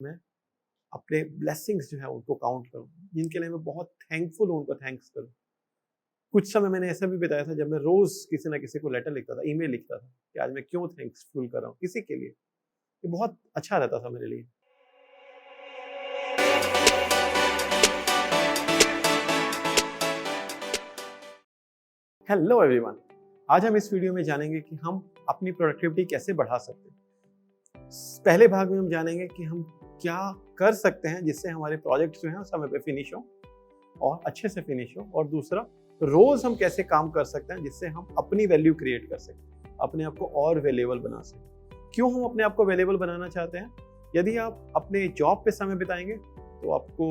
मैं अपने ब्लेसिंग्स जो है उनको काउंट करूँ, जिनके लिए मैं बहुत थैंकफुल हूँ, उनको थैंक्स करूँ। कुछ समय मैंने ऐसा भी बिताया था जब मैं रोज़ किसी न किसी को लेटर लिखता था, ईमेल लिखता था कि आज मैं क्यों थैंक्सफुल कर रहा हूँ किसी के लिए। ये बहुत अच्छा रहता था मेरे लिए। हेलो एवरीवन, आज हम इस वीडियो में जानेंगे कि हम अपनी प्रोडक्टिविटी कैसे बढ़ा सकते हैं। पहले भाग में हम जानेंगे कि हम क्या कर सकते हैं जिससे हमारे प्रोजेक्ट्स जो हैं समय पे फिनिश हों और अच्छे से फिनिश हो, और दूसरा रोज हम कैसे काम कर सकते हैं जिससे हम अपनी वैल्यू क्रिएट कर सकें, अपने आप को और वैल्यूएबल बना सकें। क्यों हम अपने आप को वैल्यूएबल बनाना चाहते हैं? यदि आप अपने जॉब पे समय बिताएंगे तो आपको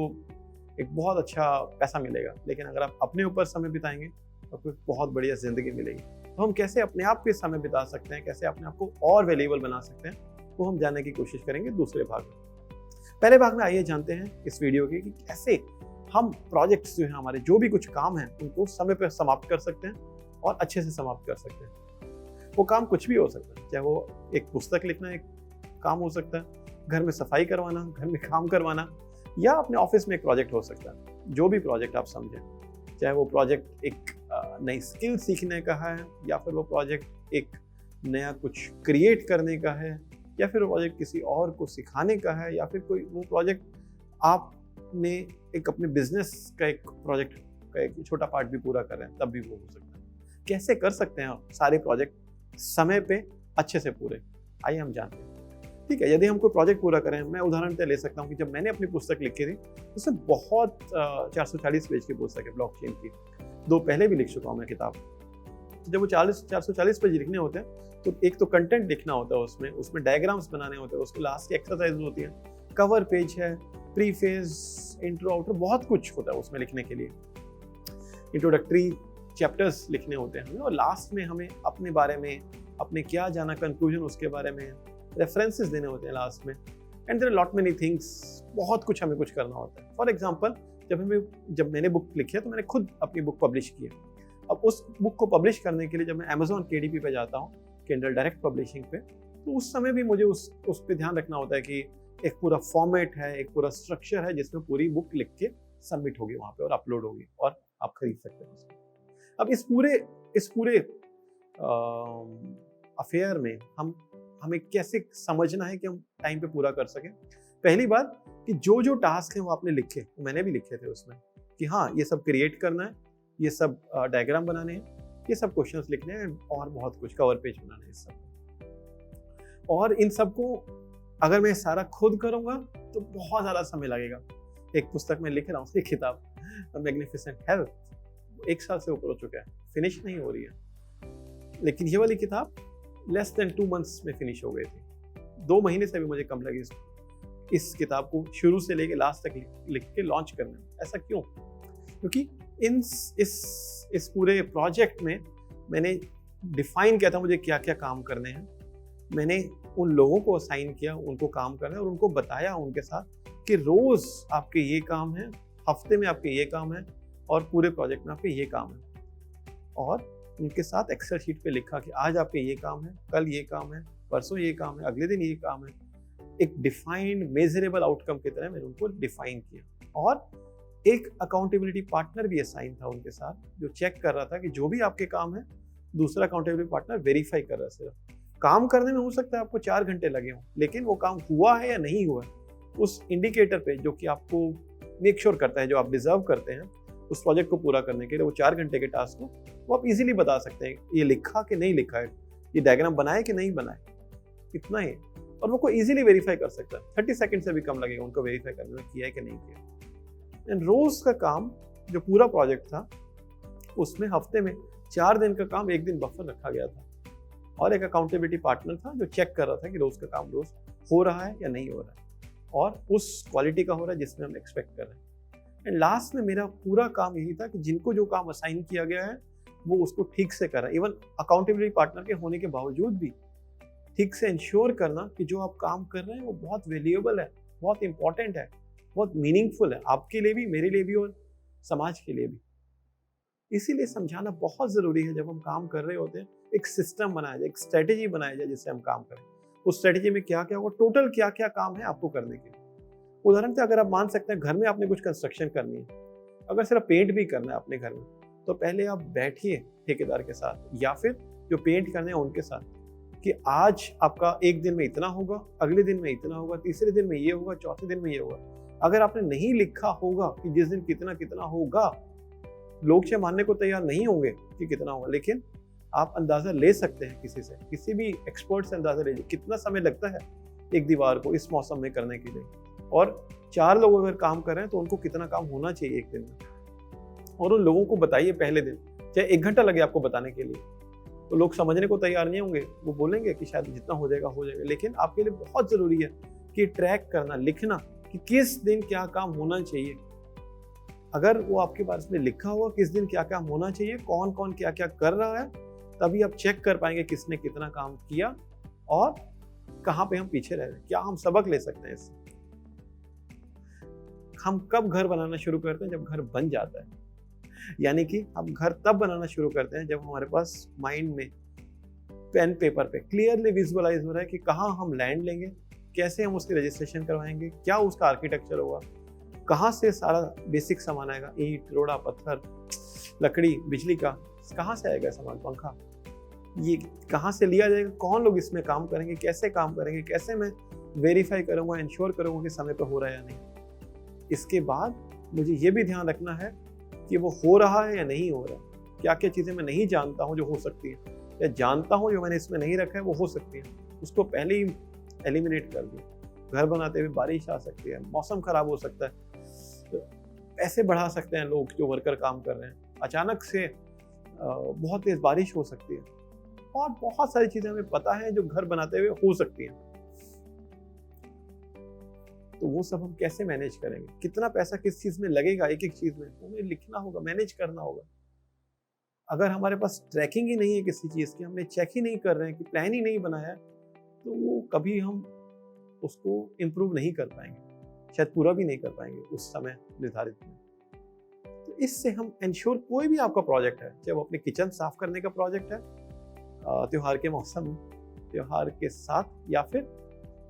एक बहुत अच्छा पैसा मिलेगा, लेकिन अगर आप अपने ऊपर समय बिताएंगे तो आपको एक बहुत बढ़िया जिंदगी मिलेगी। तो हम कैसे अपने आप पे समय बिता सकते हैं, कैसे अपने आप को और वैल्यूएबल बना सकते हैं, वो हम जानने की कोशिश करेंगे दूसरे भाग में। पहले भाग में आइए जानते हैं इस वीडियो के कि कैसे हम प्रोजेक्ट्स जो हैं, हमारे जो भी कुछ काम हैं, उनको समय पर समाप्त कर सकते हैं और अच्छे से समाप्त कर सकते हैं। वो काम कुछ भी हो सकता है, चाहे वो एक पुस्तक लिखना एक काम हो सकता है, घर में सफाई करवाना, घर में काम करवाना, या अपने ऑफिस में एक प्रोजेक्ट हो सकता है। जो भी प्रोजेक्ट आप समझें, चाहे वो प्रोजेक्ट एक नई स्किल सीखने का है, या फिर वो प्रोजेक्ट एक नया कुछ क्रिएट करने का है, या फिर वो प्रोजेक्ट किसी और को सिखाने का है, या फिर कोई वो प्रोजेक्ट आपने एक अपने बिजनेस का एक प्रोजेक्ट का एक छोटा पार्ट भी पूरा कर रहे हैं, तब भी वो हो सकता है। कैसे कर सकते हैं आप सारे प्रोजेक्ट समय पे अच्छे से पूरे? आइए हम जानते हैं। ठीक है, यदि हम कोई प्रोजेक्ट पूरा करें, मैं उदाहरण पे ले सकता हूँ कि जब मैंने अपनी पुस्तक लिखी थी, उसमें बहुत 440 पेज की पुस्तक है ब्लॉकचेन की। 2 पहले भी लिख चुका हूँ मैं किताब। जब वो 440 पेज लिखने होते हैं, तो एक तो कंटेंट लिखना होता है, उसमें डायग्राम्स बनाने होते हैं, उसके लास्ट की एक्सरसाइज होती है, कवर पेज है, प्रीफेस, इंट्रो, आउटरो, बहुत कुछ होता है उसमें लिखने के लिए। इंट्रोडक्टरी चैप्टर्स लिखने होते हैं हमें, और लास्ट में हमें अपने बारे में, अपने क्या जाना कंक्लूजन, उसके बारे में रेफरेंसेस देने होते हैं लास्ट में। And there are lot many things, बहुत कुछ हमें कुछ करना होता है। फॉर एग्जांपल, जब मैंने बुक लिखी है तो मैंने खुद अपनी बुक पब्लिश की है। अब उस बुक को पब्लिश करने के लिए जब मैं अमेजॉन KDP पे जाता हूँ, किंडल डायरेक्ट पब्लिशिंग पे, तो उस समय भी मुझे उस पे ध्यान रखना होता है कि एक पूरा फॉर्मेट है, एक पूरा स्ट्रक्चर है जिसमें पूरी बुक लिख के सबमिट होगी वहाँ पे और अपलोड होगी और आप खरीद सकते हैं उसको। अब इस पूरे अफेयर में हमें कैसे समझना है कि हम टाइम पे पूरा कर सकें। पहली बात कि जो जो टास्क हैं वो आपने लिखे, तो मैंने भी लिखे थे उसमें कि हाँ, ये सब क्रिएट करना है, ये सब डायग्राम बनाने हैं, ये सब क्वेश्चंस लिखने हैं, और बहुत कुछ कवर पेज बनाना है इस सब। और इन सबको अगर मैं सारा खुद करूँगा तो बहुत ज़्यादा समय लगेगा। एक पुस्तक में लिख रहा हूँ, एक किताब मैग्निफिसेंट हेल्थ, 1 साल से ऊपर हो चुका है, फिनिश नहीं हो रही है। लेकिन ये वाली किताब लेस देन 2 मंथ्स में फिनिश हो गई थी। 2 महीने से भी मुझे कम लगी इस किताब को शुरू से लेके लास्ट तक लिख के लॉन्च करने में। ऐसा क्यों? क्योंकि इस पूरे प्रोजेक्ट में मैंने डिफाइन किया था मुझे क्या क्या काम करने हैं। मैंने उन लोगों को असाइन किया, उनको काम करना है, और उनको बताया उनके साथ कि रोज आपके ये काम है, हफ्ते में आपके ये काम है, और पूरे प्रोजेक्ट में आपके ये काम है। और उनके साथ एक्सेल शीट पे लिखा कि आज आपके ये काम है, कल ये काम है, परसों ये काम है, अगले दिन ये काम है। एक डिफाइंड मेजरेबल आउटकम की तरह मैंने उनको डिफाइन किया, और एक अकाउंटेबिलिटी पार्टनर भी असाइन था उनके साथ, जो चेक कर रहा था कि जो भी आपके काम है, दूसरा अकाउंटेबिलिटी पार्टनर वेरीफाई कर रहा है। सिर्फ काम करने में हो सकता है आपको 4 घंटे लगे हों, लेकिन वो काम हुआ है या नहीं हुआ है, उस इंडिकेटर पे जो कि आपको मेक श्योर करता है, जो आप डिजर्व करते हैं उस प्रोजेक्ट को पूरा करने के लिए, वो 4 घंटे के टास्क को वो आप इजीली बता सकते हैं, ये लिखा कि नहीं लिखा है, ये डायग्राम बनाए कि नहीं बनाए, इतना ही। और वो को इजीली वेरीफाई कर सकता है, 30 सेकंड से भी कम लगेगा उनको वेरीफाई करने में, किया है कि नहीं किया। एंड रोज का काम, जो पूरा प्रोजेक्ट था, उसमें हफ्ते में 4 दिन का काम 1 दिन बफर रखा गया था, और एक अकाउंटेबिलिटी पार्टनर था जो चेक कर रहा था कि रोज का काम रोज हो रहा है या नहीं हो रहा है, और उस क्वालिटी का हो रहा है जिसमें हम एक्सपेक्ट कर रहे हैं। एंड लास्ट में मेरा पूरा काम यही था कि जिनको जो काम असाइन किया गया है वो उसको ठीक से कर रहा है। इवन अकाउंटेबिलिटी पार्टनर के होने के बावजूद भी ठीक से इंश्योर करना कि जो आप काम कर रहे हैं वो बहुत वैल्यूएबल है, बहुत इंपॉर्टेंट है, बहुत मीनिंगफुल है, आपके लिए भी, मेरे लिए भी, और समाज के लिए भी। इसीलिए समझाना बहुत ज़रूरी है। जब हम काम कर रहे होते हैं, एक सिस्टम बनाया जाए, एक स्ट्रेटेजी बनाया जाए जिससे हम काम करें। उस स्ट्रेटेजी में क्या क्या होगा, टोटल क्या क्या काम है आपको करने के लिए, उदाहरण से अगर आप मान सकते हैं घर में आपने कुछ कंस्ट्रक्शन करनी है, अगर सिर्फ पेंट भी करना है अपने घर में, तो पहले आप बैठिए ठेकेदार के साथ या फिर जो पेंट करने हैं उनके साथ कि आज आपका एक दिन में इतना होगा, अगले दिन में इतना होगा, तीसरे दिन में ये होगा, चौथे दिन में ये होगा। अगर आपने नहीं लिखा होगा कि जिस दिन कितना कितना होगा, लोग चाहे मानने को तैयार नहीं होंगे कि कितना होगा, लेकिन आप अंदाजा ले सकते हैं किसी से, किसी भी एक्सपर्ट से अंदाजा ले लीजिए कितना समय लगता है एक दीवार को इस मौसम में करने के लिए, और 4 लोग अगर काम कर रहे हैं तो उनको कितना काम होना चाहिए एक दिन में, और उन लोगों को बताइए पहले दिन, चाहे 1 घंटा लगे आपको बताने के लिए, तो लोग समझने को तैयार नहीं होंगे, वो बोलेंगे कि शायद जितना हो जाएगा हो जाएगा। लेकिन आपके लिए बहुत ज़रूरी है कि ट्रैक करना, लिखना कि किस दिन क्या काम होना चाहिए। अगर वो आपके पास में लिखा हुआ किस दिन क्या काम होना चाहिए, कौन कौन क्या क्या कर रहा है, तभी आप चेक कर पाएंगे किसने कितना काम किया और कहाँ पे हम पीछे रह रहे हैं, क्या हम सबक ले सकते हैं इससे। हम कब घर बनाना शुरू करते हैं? जब घर बन जाता है, यानी कि हम घर तब बनाना शुरू करते हैं जब हमारे पास माइंड में पेन पेपर पे क्लियरली विजुअलाइज हो रहा है कि कहाँ हम लैंड लेंगे, कैसे हम उसकी रजिस्ट्रेशन करवाएंगे, क्या उसका आर्किटेक्चर होगा, कहाँ से सारा बेसिक सामान आएगा, ईंट, रोड़ा, पत्थर, लकड़ी, बिजली का कहाँ से आएगा सामान, पंखा, ये कहाँ से लिया जाएगा, कौन लोग इसमें काम करेंगे, कैसे काम करेंगे, कैसे मैं वेरीफाई करूँगा, इंश्योर करूँगा कि समय पर हो रहा है या नहीं। इसके बाद मुझे ये भी ध्यान रखना है कि वो हो रहा है या नहीं हो रहा है, क्या क्या चीज़ें मैं नहीं जानता हूँ जो हो सकती है, या जानता हूँ जो मैंने इसमें नहीं रखा है वो हो सकती है, उसको पहले ही एलिमिनेट कर दिया। घर बनाते हुए बारिश आ सकती है, मौसम खराब हो सकता है, तो पैसे बढ़ा सकते हैं लोग जो वर्कर काम कर रहे हैं, अचानक से बहुत तेज बारिश हो सकती है, और बहुत सारी चीज़ें हमें पता है जो घर बनाते हुए हो सकती हैं। तो वो सब हम कैसे मैनेज करेंगे, कितना पैसा किस चीज़ में लगेगा, एक एक चीज़ में हमें लिखना होगा, मैनेज करना होगा। अगर हमारे पास ट्रैकिंग ही नहीं है किसी चीज़ की, हमने चेक ही नहीं कर रहे हैं, कि प्लान ही नहीं बनाया है, तो वो कभी हम उसको इम्प्रूव नहीं कर पाएंगे, शायद पूरा भी नहीं कर पाएंगे उस समय निर्धारित में। तो इससे हम इंश्योर, कोई भी आपका प्रोजेक्ट है, चाहे वो अपने किचन साफ करने का प्रोजेक्ट है त्योहार के मौसम में, त्योहार के साथ, या फिर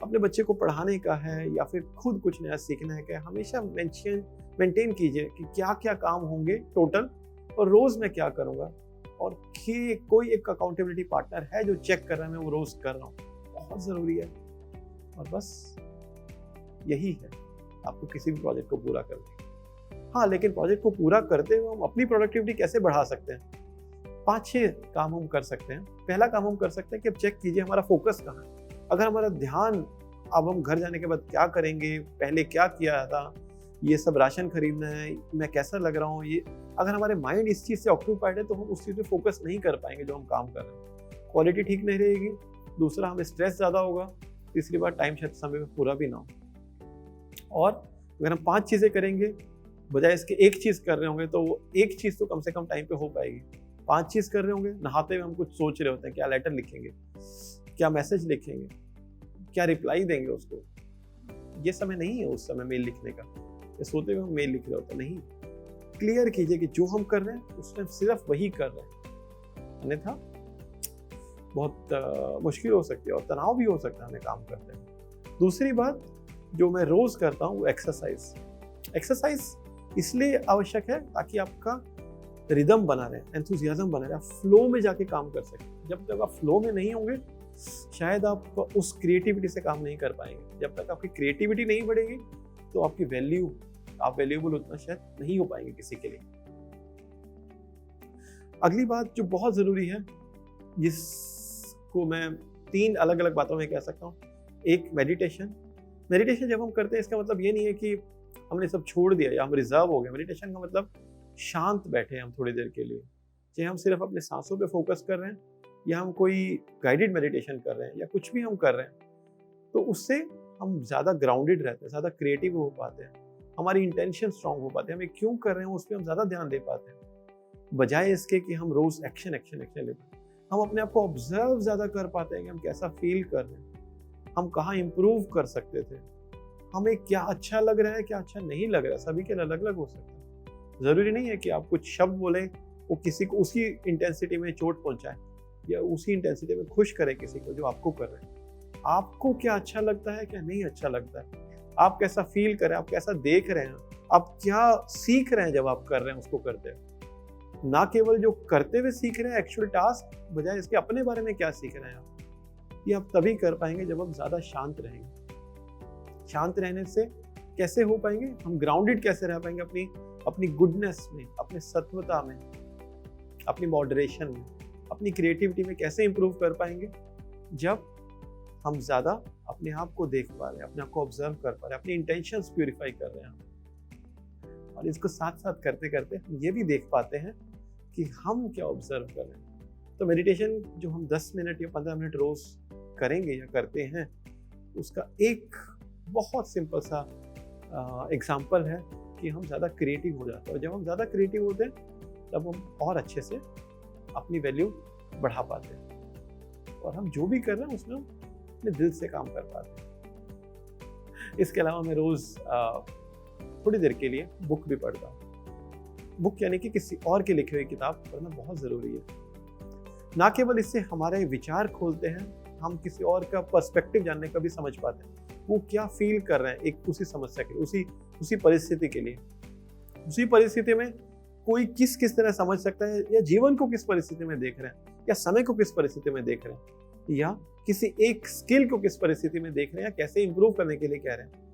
अपने बच्चे को पढ़ाने का है, या फिर खुद कुछ नया सीखना है, क्या हमेशा मेंटेन कीजिए कि क्या क्या काम होंगे टोटल, और रोज़ मैं क्या करूँगा, और कि कोई एक अकाउंटेबिलिटी पार्टनर है जो चेक कर रहा है मैं वो रोज़ कर रहा हूँ, बहुत ज़रूरी है। और बस यही है आपको किसी भी प्रोजेक्ट को पूरा करना। हाँ, लेकिन प्रोजेक्ट को पूरा करते हुए हम अपनी प्रोडक्टिविटी कैसे बढ़ा सकते हैं? 5-6 काम हम कर सकते हैं। पहला काम हम कर सकते हैं कि अब चेक कीजिए हमारा फोकस कहाँ है। अगर हमारा ध्यान, अब हम घर जाने के बाद क्या करेंगे, पहले क्या किया था, ये सब राशन खरीदना है, मैं कैसा लग रहा हूँ, ये अगर हमारे माइंड इस चीज़ से ऑक्यूपाइड है तो हम उस चीज़ पे फोकस नहीं कर पाएंगे जो हम काम कर रहे हैं। क्वालिटी ठीक नहीं रहेगी, दूसरा हमें स्ट्रेस ज़्यादा होगा, तीसरी बात टाइम शायद समय में पूरा भी ना हो। और अगर हम 5 चीज़ें करेंगे बजाय इसके एक चीज़ कर रहे होंगे, तो वो एक चीज़ तो कम से कम टाइम पे हो पाएगी। 5 चीज़ कर रहे होंगे, नहाते हुए हम कुछ सोच रहे होते हैं, क्या लेटर लिखेंगे, क्या मैसेज लिखेंगे, क्या रिप्लाई देंगे उसको, ये समय नहीं है उस समय मेल लिखने का, या सोते हुए हम मेल लिख रहे होते हैं, नहीं। क्लियर कीजिए कि जो हम कर रहे हैं उसमें सिर्फ वही कर रहे हैं, अन्यथा बहुत मुश्किल हो सकती है और तनाव भी हो सकता है हमें काम करते हैं। दूसरी बात जो मैं रोज़ करता हूँ वो एक्सरसाइज इसलिए आवश्यक है ताकि आपका रिदम बना रहे, एंथुजियाज्म बना रहे, आप फ्लो में जाके काम कर सकें। जब तक आप फ्लो में नहीं होंगे शायद आप उस क्रिएटिविटी से काम नहीं कर पाएंगे। जब तक आपकी क्रिएटिविटी नहीं बढ़ेगी तो आपकी वैल्यू, आप वैल्यूएबल उतना शायद नहीं हो पाएंगे किसी के लिए। अगली बात जो बहुत ज़रूरी है, जिसको मैं 3 अलग अलग बातों में कह सकता हूँ, एक मेडिटेशन जब हम करते हैं इसका मतलब ये नहीं है कि हमने सब छोड़ दिया या हम रिजर्व हो गए। मेडिटेशन का मतलब शांत बैठे हम थोड़ी देर के लिए, चाहे हम सिर्फ अपने सांसों पे फोकस कर रहे हैं या हम कोई गाइडेड मेडिटेशन कर रहे हैं या कुछ भी हम कर रहे हैं, तो उससे हम ज़्यादा ग्राउंडेड रहते हैं, ज़्यादा क्रिएटिव हो पाते हैं, हमारी इंटेंशन स्ट्रांग हो पाते हैं, हमें क्यों कर रहे हैं उस पर हम ज़्यादा ध्यान दे पाते हैं, बजाय इसके कि हम रोज़ एक्शन लेते हैं। हम अपने आप को ऑब्जर्व ज़्यादा कर पाते हैं कि हम कैसा फील कर रहे हैं, हम कहाँ इम्प्रूव कर सकते थे, हमें क्या अच्छा लग रहा है, क्या अच्छा नहीं लग रहा है। सभी के अलग अलग हो सकता है। ज़रूरी नहीं है कि आप कुछ शब्द बोले वो किसी को उसी इंटेंसिटी में चोट पहुंचाए या उसी इंटेंसिटी में खुश करे किसी को जो आपको कर रहे हैं। आपको क्या अच्छा लगता है, क्या नहीं अच्छा लगता है, आप कैसा फील कर रहे हैं, आप कैसा देख रहे हैं, आप क्या सीख रहे हैं जब आप कर रहे हैं उसको करते हैं। ना केवल जो करते हुए सीख रहे हैं एक्चुअल टास्क, बजाय इसके अपने बारे में क्या सीख रहे हैं आप। ये आप तभी कर पाएंगे जब आप ज़्यादा शांत रहेंगे। शांत रहने से कैसे हो पाएंगे, हम ग्राउंडेड कैसे रह पाएंगे अपनी गुडनेस में, अपने सत्वता में, अपनी मॉडरेशन में, अपनी क्रिएटिविटी में कैसे इंप्रूव कर पाएंगे, जब हम ज़्यादा अपने आप को देख पा रहे हैं, अपने आप को ऑब्जर्व कर पा रहे हैं, अपने इंटेंशंस प्यूरिफाई कर रहे हैं। और इसको साथ साथ करते करते हम ये भी देख पाते हैं कि हम क्या ऑब्जर्व कर रहे हैं। तो मेडिटेशन जो हम 10 मिनट या 15 मिनट रोज करेंगे या करते हैं, उसका एक बहुत सिंपल सा एग्जाम्पल है कि हम ज़्यादा क्रिएटिव हो जाते हैं। और जब हम ज़्यादा क्रिएटिव होते हैं तब हम और अच्छे से अपनी वैल्यू बढ़ा पाते हैं, और हम जो भी कर रहे हैं उसमें हम अपने दिल से काम कर पाते हैं। इसके अलावा मैं रोज़ थोड़ी देर के लिए बुक भी पढ़ता हूँ। बुक यानी कि किसी और की लिखी हुई किताब पढ़ना बहुत ज़रूरी है। ना केवल इससे हमारे विचार खोलते हैं, हम किसी और का पर्सपेक्टिव जानने का भी समझ पाते हैं, वो क्या फील कर रहे हैं एक उसी समस्या के लिए, उसी परिस्थिति के लिए। उसी परिस्थिति में कोई किस तरह समझ सकता है, या जीवन को किस परिस्थिति में देख रहे हैं, या समय को किस परिस्थिति में देख रहे हैं, या किसी एक स्किल को किस परिस्थिति में देख रहे हैं, या कैसे इंप्रूव करने के लिए कह रहे हैं।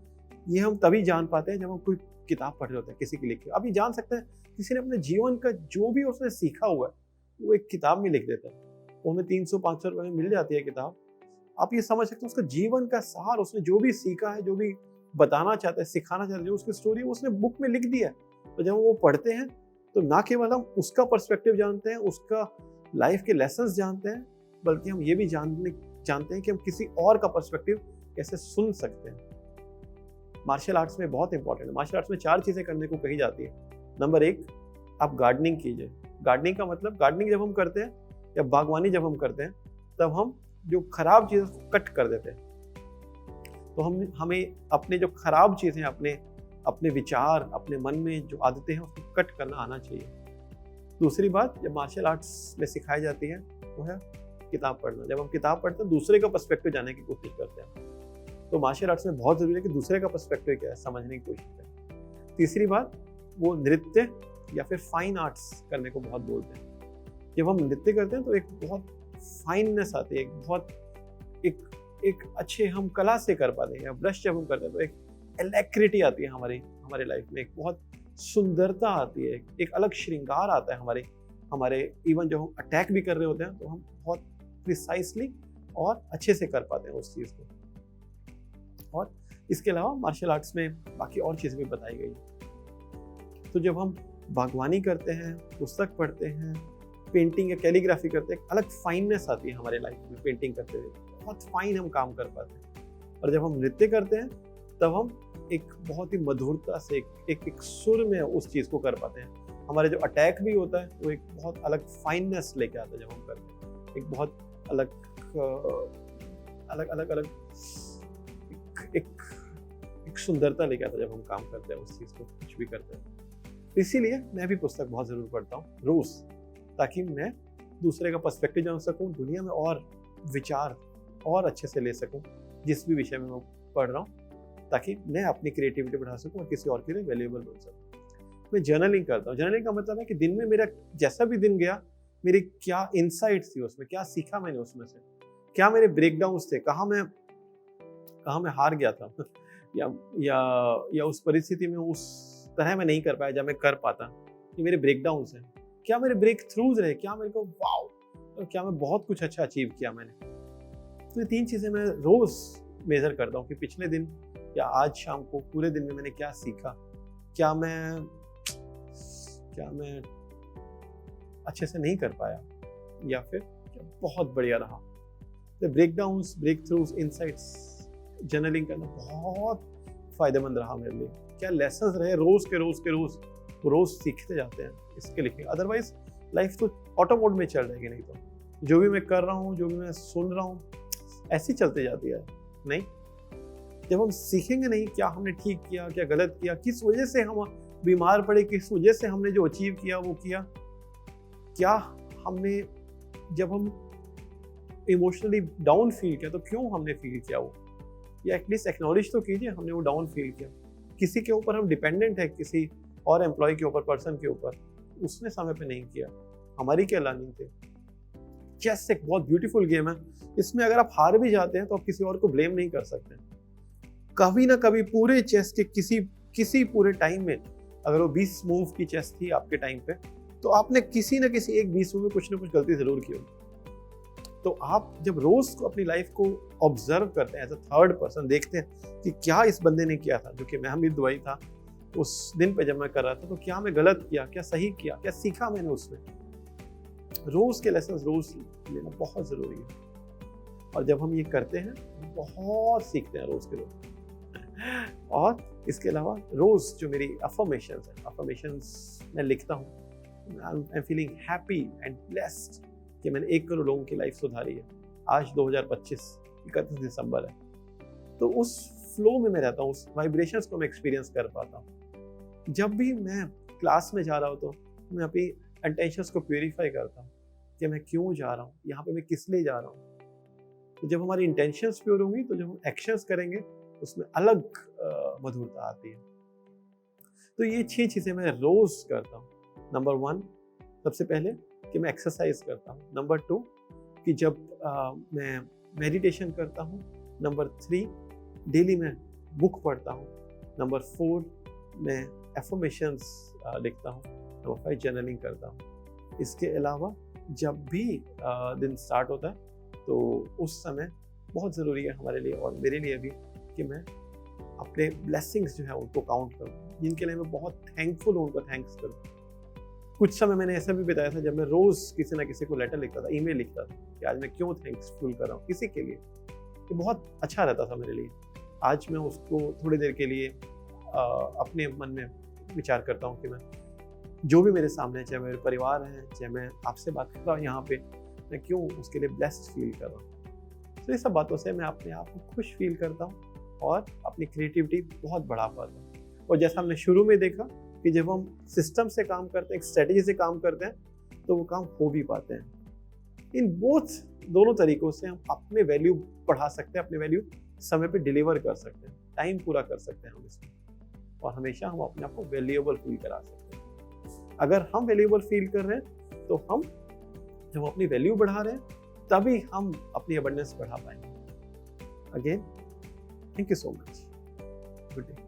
ये हम तभी जान पाते हैं जब हम कोई किताब पढ़ रहे होते हैं किसी की लिखी। आप ये जान सकते हैं किसी ने अपने जीवन का जो भी उसने सीखा हुआ है वो एक किताब में लिख देता है, वो हमें 300-500 रुपए में मिल जाती है किताब। आप ये समझ सकते हैं उसका जीवन का सार, उसने जो भी सीखा है, जो भी बताना चाहता है, सिखाना चाहता है, जो उसकी स्टोरी है उसने बुक में लिख दिया है। तो जब हम वो पढ़ते हैं तो ना केवल हम उसका पर्सपेक्टिव जानते हैं, उसका लाइफ के लेसन्स जानते हैं, बल्कि हम ये भी जानते हैं कि हम किसी और का पर्सपेक्टिव कैसे सुन सकते हैं। मार्शल आर्ट्स में बहुत इंपॉर्टेंट है। मार्शल आर्ट्स में 4 चीज़ें करने को कही जाती है। नंबर 1, आप गार्डनिंग कीजिए। गार्डनिंग का मतलब, गार्डनिंग जब हम करते हैं या बागवानी जब हम करते हैं, तब हम जो खराब चीज़ें को कट कर देते हैं। तो हमें अपने जो खराब चीज़ें, अपने विचार, अपने मन में जो आदतें हैं उसको कट करना आना चाहिए। दूसरी बात जब मार्शल आर्ट्स में सिखाई जाती है वो है किताब पढ़ना। जब हम किताब पढ़ते हैं दूसरे का पर्सपेक्टिव जानने की कोशिश करते हैं। तो मार्शल आर्ट्स में बहुत ज़रूरी है कि दूसरे का पर्सपेक्टिव क्या है समझने की कोशिश करें। तीसरी बात, वो नृत्य या फिर फाइन आर्ट्स करने को बहुत बोलते हैं। जब हम नृत्य करते हैं तो एक बहुत फाइननेस आती है, एक अच्छे हम कला से कर पाते हैं। या ब्रश जब हम करते हैं तो एक एलेक्रिटी आती है हमारे लाइफ में, एक बहुत सुंदरता आती है, एक अलग श्रृंगार आता है हमारे इवन जब हम अटैक भी कर रहे होते हैं तो हम बहुत प्रिसाइसली और अच्छे से कर पाते हैं उस चीज़ को। और इसके अलावा मार्शल आर्ट्स में बाकी और चीज़ें भी बताई गई। तो जब हम बागवानी करते हैं, पुस्तक पढ़ते हैं, पेंटिंग या कैलीग्राफी करते हैं, एक अलग फाइननेस आती है हमारे लाइफ में। पेंटिंग करते हुए बहुत फाइन हम काम कर पाते हैं। और जब हम नृत्य करते हैं तब हम एक बहुत ही मधुरता से एक सुर में उस चीज़ को कर पाते हैं। हमारे जो अटैक भी होता है वो एक बहुत अलग फाइननेस लेके आता है जब हम करते हैं। एक बहुत अलग एक सुंदरता लेके आता है जब हम काम करते हैं उस चीज़ को, कुछ भी करते हैं। इसीलिए मैं भी पुस्तक बहुत ज़रूर पढ़ता हूँ रोज़, ताकि मैं दूसरे का पर्सपेक्टिव जान सकूँ, दुनिया में और विचार और अच्छे से ले सकूँ जिस भी विषय में मैं पढ़ रहा हूँ, ताकि मैं अपनी क्रिएटिविटी बढ़ा सकूँ और किसी और के लिए वैल्यूएबल बन सकूँ। मैं जर्नलिंग करता हूँ। जर्नलिंग का मतलब है कि दिन में मेरा जैसा भी दिन गया, मेरी क्या इनसाइट्स थी उसमें, क्या सीखा मैंने उसमें से, क्या मेरे ब्रेकडाउन्स थे, कहाँ मैं हार गया था या उस परिस्थिति में उस तरह मैं नहीं कर पाया जब मैं कर पाता। ये मेरे ब्रेकडाउन्स हैं। क्या मेरे ब्रेक थ्रूज रहे, क्या मेरे को वाओ, तो क्या मैं बहुत कुछ अच्छा अचीव किया मैंने। तो ये 3 चीज़ें मैं रोज़ मेजर करता हूँ कि पिछले दिन या आज शाम को पूरे दिन में मैंने क्या सीखा, क्या मैं अच्छे से नहीं कर पाया, या फिर क्या बहुत बढ़िया रहा। तो breakdowns, breakthroughs, insights journaling करना बहुत फ़ायदेमंद रहा मेरे लिए। क्या लेसन्स रहे रोज़ के रोज़ सीखते जाते हैं इसके लिखे। अदरवाइज लाइफ तो ऑटो मोड में चल रहेगी, नहीं तो जो भी मैं कर रहा हूँ, जो भी मैं सुन रहा हूँ, ऐसी चलती जाती है। नहीं, जब हम सीखेंगे नहीं क्या हमने ठीक किया, क्या गलत किया, किस वजह से हम बीमार पड़े, किस वजह से हमने जो अचीव किया वो किया, क्या हमने जब हम इमोशनली डाउन फील किया तो क्यों हमने फील किया वो, या एटलीस्ट एक्नॉलेज तो कीजिए हमने वो डाउन फील किया। किसी के ऊपर हम डिपेंडेंट है, किसी और एम्प्लॉय के ऊपर, पर्सन के ऊपर, उसने समय पे नहीं किया, हमारी क्या लर्निंग थी। चेस एक बहुत ब्यूटीफुल गेम है, इसमें अगर आप हार भी जाते हैं तो आप किसी और को ब्लेम नहीं कर सकते। कभी ना कभी पूरे चेस के किसी पूरे टाइम में, अगर वो 20 मूव की चेस थी आपके टाइम पे, तो आपने किसी ना किसी एक 20 मूव में कुछ ना कुछ गलती जरूर की होगी। तो आप जब रोज को अपनी लाइफ को ऑब्जर्व करते हैं एज अ थर्ड पर्सन, देखते हैं कि क्या इस बंदे ने किया था, जो कि मैं भी दुबई था उस दिन पे जब मैं कर रहा था, तो क्या मैं गलत किया, क्या सही किया, क्या सीखा मैंने उसमें। रोज के लेसन रोज लेना बहुत जरूरी है, और जब हम ये करते हैं बहुत सीखते हैं रोज के रोज। और इसके अलावा रोज जो मेरी अफर्मेशंस है, अफर्मेशंस मैं लिखता हूँ, I am feeling happy and blessed कि मैंने 1 करोड़ लोगों की लाइफ सुधारी है। आज 2025 31 दिसंबर है, तो उस फ्लो में मैं रहता हूँ, उस वाइब्रेशंस को मैं एक्सपीरियंस कर पाता हूँ। जब भी मैं क्लास में जा रहा हूँ तो मैं अपनी इंटेंशंस को प्यूरिफाई करता हूँ कि मैं क्यों जा रहा हूँ, यहाँ पे मैं किस लिए जा रहा हूँ। तो जब हमारी इंटेंशंस प्योर होंगी तो जब हम एक्शंस करेंगे उसमें अलग मधुरता आती है। तो ये 6 चीज़ें मैं रोज करता हूँ। नंबर 1, सबसे पहले कि मैं एक्सरसाइज करता हूँ। नंबर 2, कि जब मैं मेडिटेशन करता हूँ। नंबर 3, डेली मैं बुक पढ़ता हूँ। नंबर 4, मैं एफर्मेशंस लिखता हूँ। नंबर 5, जर्नलिंग करता हूँ। इसके अलावा जब भी दिन स्टार्ट होता है तो उस समय बहुत ज़रूरी है हमारे लिए और मेरे लिए भी कि मैं अपने ब्लेसिंग्स जो है उनको काउंट करूँ, जिनके लिए मैं बहुत थैंकफुल हूँ, उनको थैंक्स करूँ। कुछ समय मैंने ऐसा भी बिताया था जब मैं रोज़ किसी ना किसी को लेटर लिखता था, ईमेल लिखता था कि आज मैं क्यों थैंक्सफुल कर रहा हूँ किसी के लिए। ये बहुत अच्छा रहता था मेरे लिए। आज मैं उसको थोड़ी देर के लिए अपने मन में विचार करता हूँ कि मैं जो भी मेरे सामने है, चाहे मेरे परिवार हैं, चाहे मैं आपसे बात कर रहा हूँ यहाँ पे, मैं क्यों उसके लिए ब्लेस्ड फील कर रहा हूँ। तो ये सब बातों से मैं अपने आप को खुश फील करता हूँ और अपनी क्रिएटिविटी बहुत बढ़ा पाता हूँ। और जैसा हमने शुरू में देखा कि जब हम सिस्टम से काम करते हैं, एक स्ट्रेटेजी से काम करते हैं, तो वो काम हो भी पाते हैं। इन दोनों तरीकों से हम अपने वैल्यू बढ़ा सकते हैं, अपने वैल्यू समय पे डिलीवर कर सकते हैं, टाइम पूरा कर सकते हैं हम इसमें, और हमेशा हम अपने आप को वैल्यूएबल फील करा सकते हैं। अगर हम वैल्यूएबल फील कर रहे हैं तो हम जब अपनी वैल्यू बढ़ा रहे हैं तभी हम अपनी अबंडेंस बढ़ा पाएंगे। Again, thank you so much. Good day.